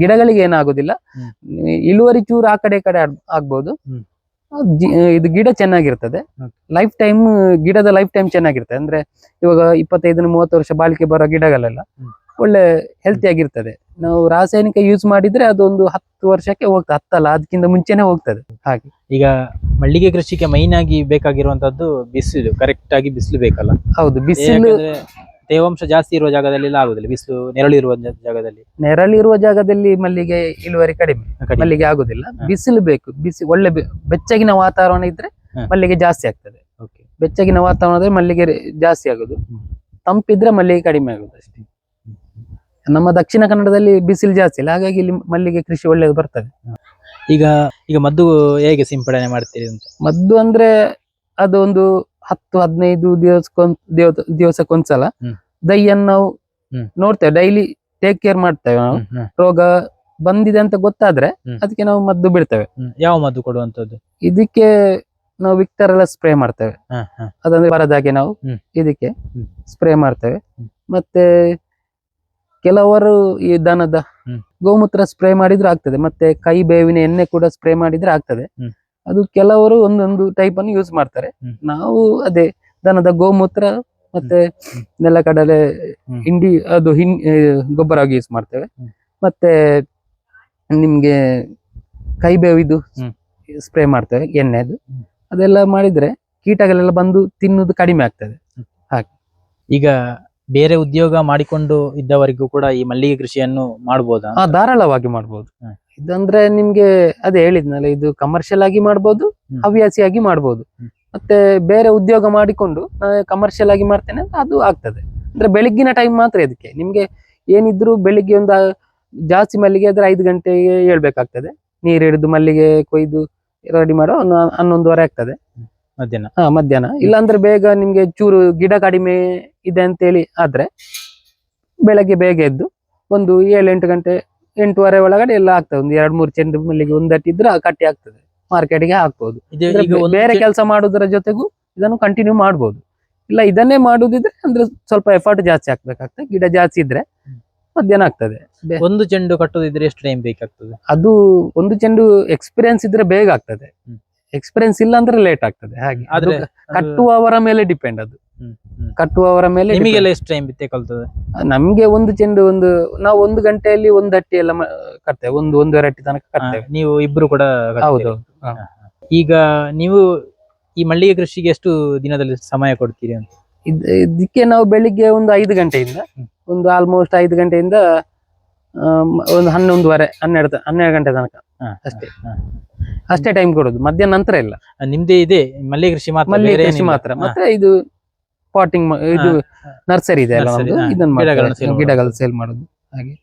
ಗಿಡಗಳಿಗೆ ಏನಾಗುದಿಲ್ಲ. ಇಳುವರಿ ಚೂರು ಆ ಕಡೆ ಆಗ್ಬೋದು. ಇದು ಗಿಡ ಚೆನ್ನಾಗಿರ್ತದೆ, ಗಿಡದ ಲೈಫ್ ಟೈಮ್ ಚೆನ್ನಾಗಿರ್ತದೆ. ಅಂದ್ರೆ ಇವಾಗ 25-30 ವರ್ಷ ಬಾಳಿಕೆ ಬರೋ ಗಿಡಗಳೆಲ್ಲ ಒಳ್ಳೆ ಹೆಲ್ತಿ ಆಗಿರ್ತದೆ. ನಾವು ರಾಸಾಯನಿಕ ಯೂಸ್ ಮಾಡಿದ್ರೆ ಅದೊಂದು 10 ವರ್ಷಕ್ಕೆ ಹೋಗ್ತದೆ, 10 ಅಲ್ಲ ಅದಕ್ಕಿಂತ ಮುಂಚೆನೆ ಹೋಗ್ತದೆ. ಹಾಗೆ ಈಗ ಮಲ್ಲಿಗೆ ಕೃಷಿಗೆ ಮೈನ್ ಆಗಿ ಬೇಕಾಗಿರುವಂತದ್ದು ಬಿಸಿಲು, ಕರೆಕ್ಟ್ ಆಗಿ ಬಿಸಿಲು ಬೇಕಲ್ಲ? ಹೌದು, ಬಿಸಿಲು. ತೇವಾಂಶ ಜಾಸ್ತಿ ಇರುವ ಜಾಗದಲ್ಲಿ ಆಗುದಿಲ್ಲ, ಬಿಸಿಲು ನೆರಳಿರುವ ಜಾಗದಲ್ಲಿ ಮಲ್ಲಿಗೆ ಇಳುವರಿ ಕಡಿಮೆ, ಮಲ್ಲಿಗೆ ಆಗುದಿಲ್ಲ. ಬಿಸಿಲು ಬೇಕು, ಒಳ್ಳೆ ಬೆಚ್ಚಗಿನ ವಾತಾವರಣ ಇದ್ರೆ ಮಲ್ಲಿಗೆ ಜಾಸ್ತಿ ಆಗ್ತದೆ. ಬೆಚ್ಚಗಿನ ವಾತಾವರಣದಲ್ಲಿ ಮಲ್ಲಿಗೆ ಜಾಸ್ತಿ ಆಗುದು, ತಂಪಿದ್ರೆ ಮಲ್ಲಿಗೆ ಕಡಿಮೆ ಆಗುದು ಅಷ್ಟೇ. ನಮ್ಮ ದಕ್ಷಿಣ ಕನ್ನಡದಲ್ಲಿ ಬಿಸಿಲು ಜಾಸ್ತಿ ಇಲ್ಲ, ಹಾಗಾಗಿ ಇಲ್ಲಿ ಮಲ್ಲಿಗೆ ಕೃಷಿ ಒಳ್ಳೇದು ಬರ್ತದೆ. ಈಗ ಮದ್ದು ಹೇಗೆ ಸಿಂಪಡಣೆ ಮಾಡ್ತೀರಿ ಅಂತ? ಮದ್ದು ಅಂದ್ರೆ ಅದೊಂದು 10-15 ದಿವಸಕ್ಕೊಂದ್ಸಲ ದೈಯನ್ನು ನಾವು ನೋಡ್ತೇವೆ, ಡೈಲಿ ಟೇಕ್ ಕೇರ್ ಮಾಡ್ತೇವೆ. ನಾವು ರೋಗ ಬಂದಿದೆ ಅಂತ ಗೊತ್ತಾದ್ರೆ ಅದಕ್ಕೆ ನಾವು ಮದ್ದು ಬಿಡ್ತೇವೆ. ಯಾವ ಮದ್ದು ಕೊಡುವಂತದ್ದು? ಇದಕ್ಕೆ ನಾವು ವಿಕ್ಟರ್ ಎಲ್ಲ ಸ್ಪ್ರೇ ಮಾಡ್ತೇವೆ. ಅದಂದ್ರೆ ಬರದಾಗೆ ನಾವು ಇದಕ್ಕೆ ಸ್ಪ್ರೇ ಮಾಡ್ತೇವೆ. ಮತ್ತೆ ಕೆಲವರು ಈ ದನದ ಗೋಮೂತ್ರ ಸ್ಪ್ರೇ ಮಾಡಿದ್ರು ಆಗ್ತದೆ, ಮತ್ತೆ ಕೈ ಬೇವಿನ ಎಣ್ಣೆ ಕೂಡ ಸ್ಪ್ರೇ ಮಾಡಿದ್ರೆ ಆಗ್ತದೆ. ಅದು ಕೆಲವರು ಒಂದೊಂದು ಟೈಪ್ ಅನ್ನು ಯೂಸ್ ಮಾಡ್ತಾರೆ. ನಾವು ಅದೇ ದನದ ಗೋಮೂತ್ರ ಮತ್ತೆ ನೆಲಕಡಲೆ ಹಿಂಡಿ ಅದು ಗೊಬ್ಬರವಾಗಿ ಯೂಸ್ ಮಾಡ್ತೇವೆ. ಮತ್ತೆ ನಿಮ್ಗೆ ಕೈ ಬೇವಿದು ಸ್ಪ್ರೇ ಮಾಡ್ತೇವೆ, ಎಣ್ಣೆದು. ಅದೆಲ್ಲ ಮಾಡಿದ್ರೆ ಕೀಟಗಳೆಲ್ಲ ಬಂದು ತಿನ್ನುವುದು ಕಡಿಮೆ ಆಗ್ತದೆ. ಹಾಗೆ ಈಗ ಬೇರೆ ಉದ್ಯೋಗ ಮಾಡಿಕೊಂಡು ಇದ್ದವರಿಗೂ ಕೂಡ ಈ ಮಲ್ಲಿಗೆ ಕೃಷಿಯನ್ನು ಮಾಡಬಹುದಾ? ಧಾರಾಳವಾಗಿ ಮಾಡ್ಬೋದು. ಇದಂದ್ರೆ ನಿಮ್ಗೆ ಅದೇ ಹೇಳಿದ್ನಲ್ಲ, ಇದು ಕಮರ್ಷಿಯಲ್ ಆಗಿ ಮಾಡ್ಬೋದು, ಹವ್ಯಾಸಿಯಾಗಿ ಮಾಡ್ಬೋದು. ಮತ್ತೆ ಬೇರೆ ಉದ್ಯೋಗ ಮಾಡಿಕೊಂಡು ಕಮರ್ಷಿಯಲ್ ಆಗಿ ಮಾಡ್ತೇನೆ ಅಂತ ಅದು ಆಗ್ತದೆ. ಅಂದ್ರೆ ಬೆಳಿಗ್ಗಿನ ಟೈಮ್ ಮಾತ್ರ ಇದಕ್ಕೆ. ನಿಮ್ಗೆ ಏನಿದ್ರು ಬೆಳಿಗ್ಗೆ ಒಂದು ಜಾಸ್ತಿ ಮಲ್ಲಿಗೆ ಆದ್ರೆ 5 ಗಂಟೆಗೆ ಹೇಳ್ಬೇಕಾಗ್ತದೆ. ನೀರು ಹಿಡಿದು ಮಲ್ಲಿಗೆ ಕೊಯ್ದು ರೆಡಿ ಮಾಡೋ 11:30 ಆಗ್ತದೆ ಮಧ್ಯಾಹ್ನ. ಇಲ್ಲಾಂದ್ರೆ ಬೇಗ ನಿಮ್ಗೆ ಚೂರು ಗಿಡ ಕಡಿಮೆ ಇದೆ ಅಂತೇಳಿ ಆದ್ರೆ ಬೆಳಗ್ಗೆ ಬೇಗ ಎದ್ದು ಒಂದು 7-8 ಗಂಟೆ 8:30 ಒಳಗಡೆ ಎಲ್ಲ ಆಗ್ತದೆ. ಒಂದು 2-3 ಚೆಂಡು ಮಲ್ಲಿಗೆ ಒಂದಟ್ಟಿದ್ರೆ ಕಟ್ಟಿ ಆಗ್ತದೆ, ಮಾರ್ಕೆಟ್ಗೆ ಹಾಕ್ಬಹುದು. ಬೇರೆ ಕೆಲಸ ಮಾಡುವುದರ ಜೊತೆಗೂ ಇದನ್ನು ಕಂಟಿನ್ಯೂ ಮಾಡ್ಬೋದು. ಇಲ್ಲ ಇದನ್ನೇ ಮಾಡುದಿದ್ರೆ ಅಂದ್ರೆ ಸ್ವಲ್ಪ ಎಫರ್ಟ್ ಜಾಸ್ತಿ ಹಾಕ್ಬೇಕಾಗ್ತದೆ. ಗಿಡ ಜಾಸ್ತಿ ಇದ್ರೆ ಮಧ್ಯಾಹ್ನ ಆಗ್ತದೆ. ಒಂದು ಚೆಂಡು ಕಟ್ಟೋದಿದ್ರೆ ಎಷ್ಟು ಟೈಮ್ ಬೇಕಾಗ್ತದೆ? ಅದು ಒಂದು ಚೆಂಡು ಎಕ್ಸ್ಪೀರಿಯನ್ಸ್ ಇದ್ರೆ ಬೇಗ ಆಗ್ತದೆ, ಎಕ್ಸ್ಪೀರಿಯನ್ಸ್ ಇಲ್ಲ ಅಂದ್ರೆ ಲೇಟ್ ಆಗ್ತದೆ. ಹಾಗೆ ಕಟ್ಟುವವರ ಮೇಲೆ ಡಿಪೆಂಡ್. ಅದು ಕಟ್ಟುವವರ ಮೇಲೆ. ನಿಮಗೆಲ್ಲ ಎಷ್ಟು ಟೈಮ್ ಬೇಕಾಗ್ತದೆ? ನಮ್ಗೆ ಒಂದು ಚೆಂಡು ನಾವು 1 ಗಂಟೆಯಲ್ಲಿ ಒಂದು ಅಟ್ಟಿ ಎಲ್ಲ ಕಟ್ತೇವೆ, 1-1.5 ಅಟ್ಟಿ ತನಕ ಕಟ್ತೇವೆ. ನೀವು ಇಬ್ರು ಕೂಡ? ಹೌದು. ಈಗ ನೀವು ಈ ಮಲ್ಲಿಗೆ ಕೃಷಿಗೆ ಎಷ್ಟು ದಿನದಲ್ಲಿ ಸಮಯ ಕೊಡ್ತೀರಿ ಅಂತ? ಇದಕ್ಕೆ ನಾವು ಬೆಳಿಗ್ಗೆ ಒಂದು 5 ಗಂಟೆಯಿಂದ ಒಂದು ಆಲ್ಮೋಸ್ಟ್ 5 ಗಂಟೆಯಿಂದ ಒಂದು 11:30 12 ಗಂಟೆ ತನಕ ಅಷ್ಟೇ ಟೈಮ್ ಕೊಡೋದು. ಮಧ್ಯಾಹ್ನ ನಂತರ ಇಲ್ಲ. ನಿಮ್ದೇ ಇದೆ ಮಲ್ಲಿಗೆ ಕೃಷಿ ಮಾತ್ರ? ಮಲ್ಲಿಗೆ ಕೃಷಿ ಮಾತ್ರ. ಮತ್ತೆ ಇದು ಪಾಟಿಂಗ್, ಇದು ನರ್ಸರಿ ಇದೆ ಅಲ್ಲ ನಮ್ದು, ಇದನ್ನ ಗಿಡಗಳು ಸೇಲ್ ಮಾಡೋದು. ಹಾಗೆ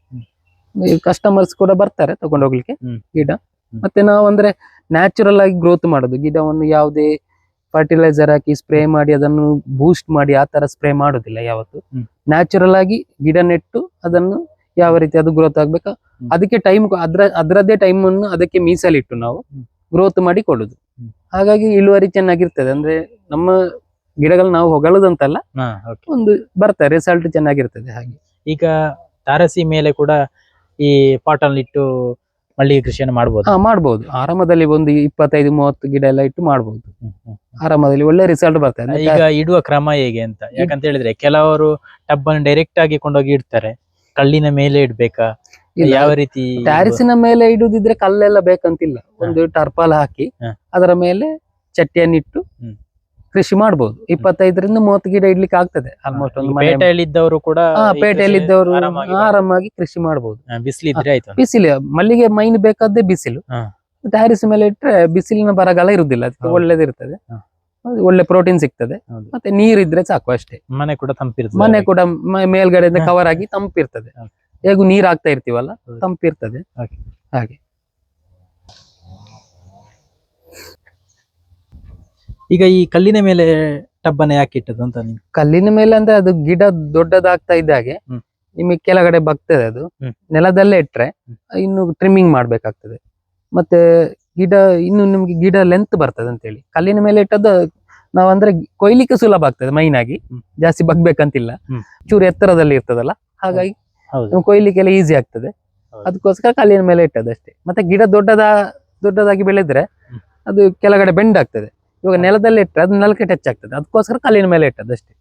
ಕಸ್ಟಮರ್ಸ್ ಕೂಡ ಬರ್ತಾರೆ ತಗೊಂಡೋಗ್ಲಿಕ್ಕೆ ಗಿಡ. ಮತ್ತೆ ನಾವು ಅಂದ್ರೆ ನ್ಯಾಚುರಲ್ ಆಗಿ ಗ್ರೋತ್ ಮಾಡೋದು. ಗಿಡವನ್ನು ಯಾವುದೇ ಫರ್ಟಿಲೈಸರ್ ಹಾಕಿ ಸ್ಪ್ರೇ ಮಾಡಿ ಅದನ್ನು ಬೂಸ್ಟ್ ಮಾಡಿ ಆ ತರ ಸ್ಪ್ರೇ ಮಾಡೋದಿಲ್ಲ ಯಾವತ್ತು. ನ್ಯಾಚುರಲ್ ಆಗಿ ಗಿಡ ನೆಟ್ಟು ಅದನ್ನು ಯಾವ ರೀತಿ ಅದು ಗ್ರೋತ್ ಆಗ್ಬೇಕು ಅದಕ್ಕೆ ಟೈಮ್, ಅದ್ರದ್ದೇ ಟೈಮ್ ಅನ್ನು ಅದಕ್ಕೆ ಮೀಸಲಿಟ್ಟು ನಾವು ಗ್ರೋತ್ ಮಾಡಿ ಕೊಡುದು. ಹಾಗಾಗಿ ಇಳುವರಿ ಚೆನ್ನಾಗಿರ್ತದೆ. ಅಂದ್ರೆ ನಮ್ಮ ಗಿಡಗಳು ನಾವು ಹೊಗಳದಂತಲ್ಲ, ಒಂದು ಬರ್ತಾರೆ, ರಿಸಲ್ಟ್ ಚೆನ್ನಾಗಿರ್ತದೆ. ಹಾಗೆ ಈಗ ತಾರಸಿ ಮೇಲೆ ಕೂಡ ಈ ಪಾಟಲ್ ಇಟ್ಟು ಮಲ್ಲಿಗೆ ಕೃಷಿಯನ್ನು ಮಾಡಬಹುದು. ಹಾ ಮಾಡ್ಬೋದು, ಆರಾಮದಲ್ಲಿ ಒಂದು 25-30 ಗಿಡ ಎಲ್ಲ ಇಟ್ಟು ಮಾಡ್ಬೋದು. ಆರಾಮದಲ್ಲಿ ಒಳ್ಳೆ ರಿಸಲ್ಟ್ ಬರ್ತದೆ. ಈಗ ಇಡುವ ಕ್ರಮ ಹೇಗೆ ಅಂತ, ಯಾಕಂತ ಹೇಳಿದ್ರೆ ಕೆಲವರು ಟಬ್ ಅನ್ನು ಡೈರೆಕ್ಟ್ ಆಗಿ ಕೊಂಡೋಗಿ ಇಡ್ತಾರೆ. ಕಲ್ಲಿನ ಮೇಲೆ ಇಡ್ಬೇಕಾ, ಯಾವ ರೀತಿ? ಟ್ಯಾರಿಸಿನ ಮೇಲೆ ಇಡುದಿದ್ರೆ ಕಲ್ಲೆಲ್ಲ ಬೇಕಂತಿಲ್ಲ, ಒಂದು ಟರ್ಪಾಲ್ ಹಾಕಿ ಅದರ ಮೇಲೆ ಚಟ್ಟಿಯನ್ನಿಟ್ಟು ಕೃಷಿ ಮಾಡಬಹುದು. 25-30 ಗಿಡ ಇಡ್ಲಿಕ್ಕೆ ಆಗ್ತದೆ. ಆಲ್ಮೋಸ್ಟ್ ಒಂದು ಪೇಟೆಯಲ್ಲಿದ್ದವರು ಕೂಡ ಪೇಟೆಯಲ್ಲಿದ್ದವರು ಆರಾಮಾಗಿ ಕೃಷಿ ಮಾಡಬಹುದು. ಬಿಸಿಲಿದ್ರೆ ಆಯ್ತು. ಬಿಸಿಲು ಮಲ್ಲಿಗೆ ಮೈನ್ ಬೇಕಾದ್ದೇ ಬಿಸಿಲು. ಟ್ಯಾರಿಸ್ ಮೇಲೆ ಇಟ್ರೆ ಬಿಸಿಲಿನ ಬರಗಾಲ ಇರುದಿಲ್ಲ, ಅದಕ್ಕೆ ಒಳ್ಳೇದಿರ್ತದೆ, ಒಳ್ಳೆ ಪ್ರೋಟೀನ್ ಸಿಗ್ತದೆ, ಮತ್ತೆ ನೀರಿದ್ರೆ ಸಾಕು ಅಷ್ಟೇ. ಮನೆ ಕೂಡ ತಂಪಿರ್ತದೆ. ಮನೆ ಕೂಡ ಮೇಲ್ಗಡೆಯಿಂದ ಕವರ್ ಆಗಿ ತಂಪಿರ್ತದೆ. ಹೇಗೂ ನೀರ್ ಹಾಕ್ತಾ ಇರ್ತೀವಲ್ಲ, ತಂಪಿರ್ತದೆ ಹಾಗೆ. ಈಗ ಈ ಕಲ್ಲಿನ ಮೇಲೆ ಟಬ್ಬನ್ನ ಯಾಕೆ ಇಟ್ಟದ್ದು ಅಂತ ನೀವು? ಕಲ್ಲಿನ ಮೇಲೆ ಅಂದ್ರೆ ಅದು ಗಿಡ ದೊಡ್ಡದಾಗ್ತಾ ಇದ್ದಾಗೆ ನಿಮಗೆ ಕೆಳಗಡೆ ಬಗ್ತದೆ. ಅದು ನೆಲದಲ್ಲೇ ಇಟ್ರೆ ಇನ್ನು ಟ್ರಿಮ್ಮಿಂಗ್ ಮಾಡ್ಬೇಕಾಗ್ತದೆ, ಮತ್ತೆ ಗಿಡ ಇನ್ನು ನಿಮ್ಗೆ ಗಿಡ ಲೆಂತ್ ಬರ್ತದೆ ಅಂತ ಹೇಳಿ ಕಲ್ಲಿನ ಮೇಲೆ ಇಟ್ಟದ್ದು. ನಾವ್ ಅಂದ್ರೆ ಕೊಯ್ಲಿಕ್ಕೆ ಸುಲಭ ಆಗ್ತದೆ, ಮೈನ್ ಆಗಿ ಜಾಸ್ತಿ ಬಗ್ಬೇಕಂತಿಲ್ಲ, ಚೂರು ಎತ್ತರದಲ್ಲಿ ಇರ್ತದಲ್ಲ, ಹಾಗಾಗಿ ಕೊಯ್ಲಿಕ್ಕೆಲ್ಲ ಈಸಿ ಆಗ್ತದೆ. ಅದಕ್ಕೋಸ್ಕರ ಕಲ್ಲಿನ ಮೇಲೆ ಇಟ್ಟದ್ದು ಅಷ್ಟೇ. ಮತ್ತೆ ಗಿಡ ದೊಡ್ಡದಾಗಿ ಬೆಳೆದ್ರೆ ಅದು ಕೆಳಗಡೆ ಬೆಂಡ್ ಆಗ್ತದೆ. ಇವಾಗ ನೆಲದಲ್ಲಿ ಇಟ್ಟರೆ ಅದು ನೆಲಕ್ಕೆ ಟಚ್ ಆಗ್ತದೆ, ಅದಕ್ಕೋಸ್ಕರ ಕಲ್ಲಿನ ಮೇಲೆ ಇಟ್ಟದ್ದು ಅಷ್ಟೇ.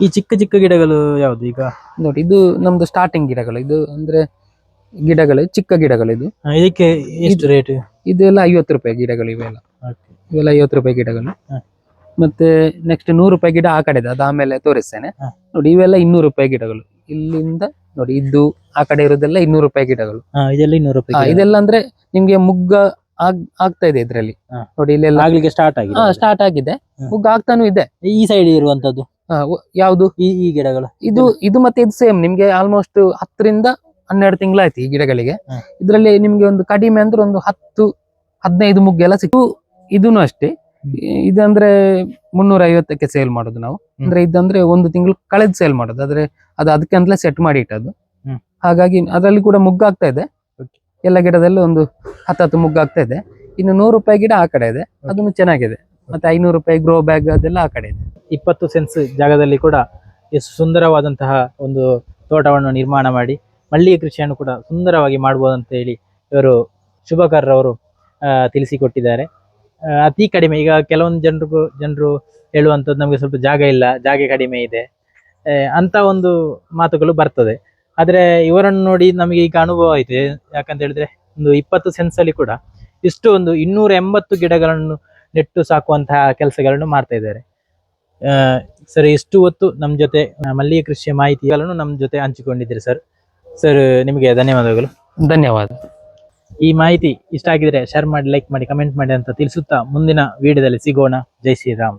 ಈ ಚಿಕ್ಕ ಚಿಕ್ಕ ಗಿಡಗಳು ಯಾವ್ದು? ಈಗ ನೋಡಿ, ಇದು ನಮ್ದು ಸ್ಟಾರ್ಟಿಂಗ್ ಗಿಡಗಳು. ಇದು ಅಂದ್ರೆ ಗಿಡಗಳು ಚಿಕ್ಕ ಗಿಡಗಳು. ಇದು ಇದಕ್ಕೆ ಎಷ್ಟು ರೇಟ್? ಇದೆಲ್ಲ 50 ರೂಪಾಯಿ ಗಿಡಗಳು. ಇವೆಲ್ಲ 50 ರೂಪಾಯಿ ಗಿಡಗಳು. ಮತ್ತೆ ನೆಕ್ಸ್ಟ್ 100 ರೂಪಾಯಿ ಗಿಡ ಆ ಕಡೆ, ಅದು ಆಮೇಲೆ ತೋರಿಸ್ತೇನೆ ನೋಡಿ. ಇವೆಲ್ಲ 200 ರೂಪಾಯಿ ಗಿಡಗಳು. ಇಲ್ಲಿಂದ ನೋಡಿ, ಇದು ಆ ಕಡೆ ಇರೋದೆಲ್ಲ 200 ರೂಪಾಯಿ ಗಿಡಗಳು. ಇದೆಲ್ಲ 200 ರೂಪಾಯಿ. ಇದೆಲ್ಲ ಅಂದ್ರೆ ನಿಮ್ಗೆ ಮುಗ್ಗ ಆಗ್ತಾ ಇದೆ ಇದ್ರಲ್ಲಿ ನೋಡಿ. ಇಲ್ಲೆಲ್ಲ ಆಗ್ಲಿಕ್ಕೆ ಸ್ಟಾರ್ಟ್ ಆಗಿದೆ, ಮುಗ್ಗ ಆಗ್ತಾನು ಇದೆ. ಈ ಸೈಡ್ ಇರುವಂತದ್ದು ಯಾವ್ದು? ಈ ಗಿಡಗಳು. ಇದು ಮತ್ತೆ ಇದು ಸೇಮ್. ನಿಮ್ಗೆ ಆಲ್ಮೋಸ್ಟ್ 10-12 ತಿಂಗಳಾಯ್ತು ಈ ಗಿಡಗಳಿಗೆ. ಇದ್ರಲ್ಲಿ ನಿಮ್ಗೆ ಒಂದು ಕಡಿಮೆ ಅಂದ್ರೆ ಒಂದು 10-15 ಮುಗ್ಗೆಲ್ಲ ಸಿಕ್ಕು. ಇದೂನು ಅಷ್ಟೇ. ಇದಂದ್ರೆ 350ಕ್ಕೆ ಸೇಲ್ ಮಾಡೋದು ನಾವು. ಅಂದ್ರೆ ಇದಂದ್ರೆ 1 ತಿಂಗಳು ಕಳೆದ್ ಸೇಲ್ ಮಾಡೋದು. ಆದ್ರೆ ಅದು ಅದಕ್ಕೆ ಅಂತಲೇ ಸೆಟ್ ಮಾಡಿ ಇಟ್ಟದ್ದು. ಹಾಗಾಗಿ ಅದರಲ್ಲಿ ಕೂಡ ಮುಗ್ಗಾಗ್ತಾ ಇದೆ. ಎಲ್ಲ ಗಿಡದಲ್ಲಿ ಒಂದು 10 ಮುಗ್ಗಾಗ್ತಾ ಇದೆ. ಇನ್ನು 100 ರೂಪಾಯಿ ಗಿಡ ಆ ಕಡೆ ಇದೆ, ಅದನ್ನು ಚೆನ್ನಾಗಿದೆ. ಮತ್ತೆ 500 ರೂಪಾಯಿ ಗ್ರೋ ಬ್ಯಾಗ್ ಅದೆಲ್ಲ ಆ ಕಡೆ ಇದೆ. 20 ಸೆನ್ಸ್ ಜಾಗದಲ್ಲಿ ಕೂಡ ಎಷ್ಟು ಸುಂದರವಾದಂತಹ ಒಂದು ತೋಟವನ್ನು ನಿರ್ಮಾಣ ಮಾಡಿ ಮಲ್ಲಿಗೆ ಕೃಷಿಯನ್ನು ಕೂಡ ಸುಂದರವಾಗಿ ಮಾಡಬಹುದು ಅಂತ ಹೇಳಿ ಇವರು ಶುಭಕರ್ ಅವರು ತಿಳಿಸಿಕೊಟ್ಟಿದ್ದಾರೆ. ಅತಿ ಕಡಿಮೆ, ಈಗ ಕೆಲವೊಂದು ಜನರು ಹೇಳುವಂಥದ್ದು ನಮಗೆ ಸ್ವಲ್ಪ ಜಾಗ ಇಲ್ಲ, ಜಾಗ ಕಡಿಮೆ ಇದೆ ಅಂತ ಒಂದು ಮಾತುಗಳು ಬರ್ತದೆ. ಆದ್ರೆ ಇವರನ್ನು ನೋಡಿ ನಮಗೆ ಈಗ ಅನುಭವ ಆಯ್ತು. ಯಾಕಂತ ಹೇಳಿದ್ರೆ ಒಂದು 20 ಸೆನ್ಸ್ ಅಲ್ಲಿ ಕೂಡ ಇಷ್ಟು ಒಂದು 280 ಗಿಡಗಳನ್ನು ನೆಟ್ಟು ಸಾಕುವಂತಹ ಕೆಲಸಗಳನ್ನು ಮಾಡ್ತಾ ಇದ್ದಾರೆ. ಸರ್, ಇಷ್ಟು ಹೊತ್ತು ನಮ್ಮ ಜೊತೆ ಮಲ್ಲಿಗೆ ಕೃಷಿಯ ಮಾಹಿತಿಗಳನ್ನು ನಮ್ಮ ಜೊತೆ ಹಂಚಿಕೊಂಡಿದ್ದೀರಿ ಸರ್, ನಿಮಗೆ ಧನ್ಯವಾದಗಳು. ಧನ್ಯವಾದ. ಈ ಮಾಹಿತಿ ಇಷ್ಟ ಆಗಿದ್ರೆ ಶೇರ್ ಮಾಡಿ, ಲೈಕ್ ಮಾಡಿ, ಕಮೆಂಟ್ ಮಾಡಿ ಅಂತ ತಿಳಿಸುತ್ತಾ ಮುಂದಿನ ವಿಡಿಯೋದಲ್ಲಿ ಸಿಗೋಣ. ಜೈ ಶ್ರೀರಾಮ್.